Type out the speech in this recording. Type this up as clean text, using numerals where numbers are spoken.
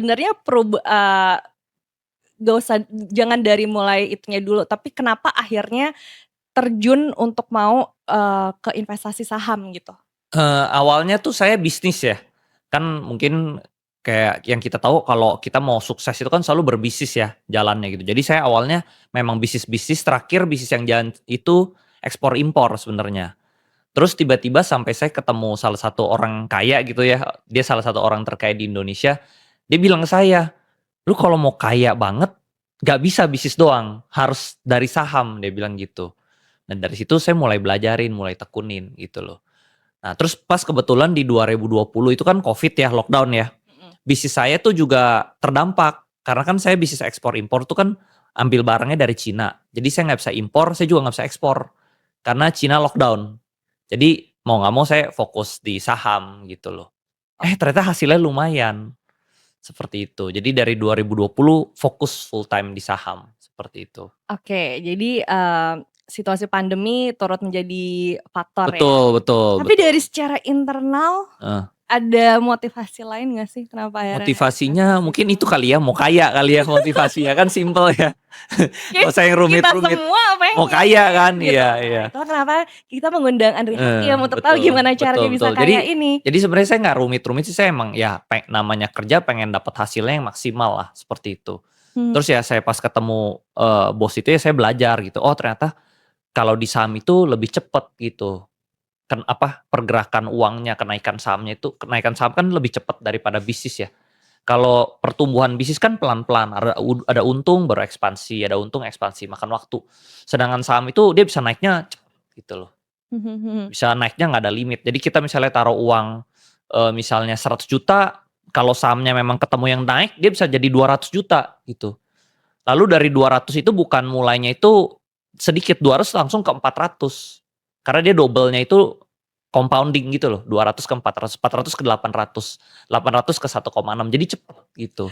Sebenarnya gak usah jangan dari mulai itunya dulu, tapi kenapa akhirnya terjun untuk mau, ke investasi saham gitu? Awalnya tuh saya bisnis ya, kan mungkin kayak yang kita tahu kalau kita mau sukses itu kan selalu berbisnis ya jalannya gitu. Jadi saya awalnya memang bisnis-bisnis, terakhir bisnis yang jalan itu ekspor impor sebenarnya. Terus tiba-tiba sampai saya ketemu salah satu orang kaya gitu ya, dia salah satu orang terkaya di Indonesia, dia bilang ke saya, "Lu kalau mau kaya banget, nggak bisa bisnis doang, harus dari saham," dia bilang gitu. Dan dari situ saya mulai belajarin, mulai tekunin gitu loh. Nah, terus pas kebetulan di 2020 itu kan Covid ya, lockdown ya. Mhm. Bisnis saya tuh juga terdampak, karena kan saya bisnis ekspor impor tuh kan ambil barangnya dari Cina. Jadi saya nggak bisa impor, saya juga nggak bisa ekspor, karena Cina lockdown. Jadi mau nggak mau saya fokus di saham gitu loh. Ternyata hasilnya lumayan, seperti itu. Jadi dari 2020 fokus full time di saham, seperti itu. Oke, jadi, situasi pandemi turut menjadi faktor ya. Betul betul Tapi betul. dari secara internal, Heeh. ada motivasi lain nggak sih kenapa akhirnya Motivasinya investasi mungkin itu saham? kali ya, mau kaya kali ya motivasinya, kan simpel ya. Nggak Kayaknya usah yang kita rumit-rumit, semua mau pengen kaya kan, gitu. iya Nah, iya. itulah kenapa kita mengundang Andri Hakim untuk tahu Betul gimana betul caranya bisa betul. kaya Jadi ini. sebenarnya saya nggak rumit-rumit sih, saya emang ya namanya kerja pengen dapat hasilnya yang maksimal lah, seperti itu. Hmm. Terus ya saya pas ketemu, bos itu ya saya belajar gitu, oh ternyata kalau di saham itu lebih cepet gitu, kan apa, pergerakan uangnya, kenaikan sahamnya itu kenaikan saham kan lebih cepat daripada bisnis ya. Kalau pertumbuhan bisnis kan pelan-pelan, ada untung baru ekspansi, ada untung ekspansi, makan waktu. Sedangkan saham itu dia bisa naiknya cepet gitu loh, bisa naiknya nggak ada limit. Jadi kita misalnya taruh uang, misalnya 100 juta, kalau sahamnya memang ketemu yang naik, dia bisa jadi 200 juta gitu. Lalu dari 200 itu bukan mulainya itu sedikit, 200 langsung ke 400. Karena dia double-nya itu compounding gitu loh, 200 ke 400, 400 ke 800, 800 ke 1,6, jadi cepet gitu.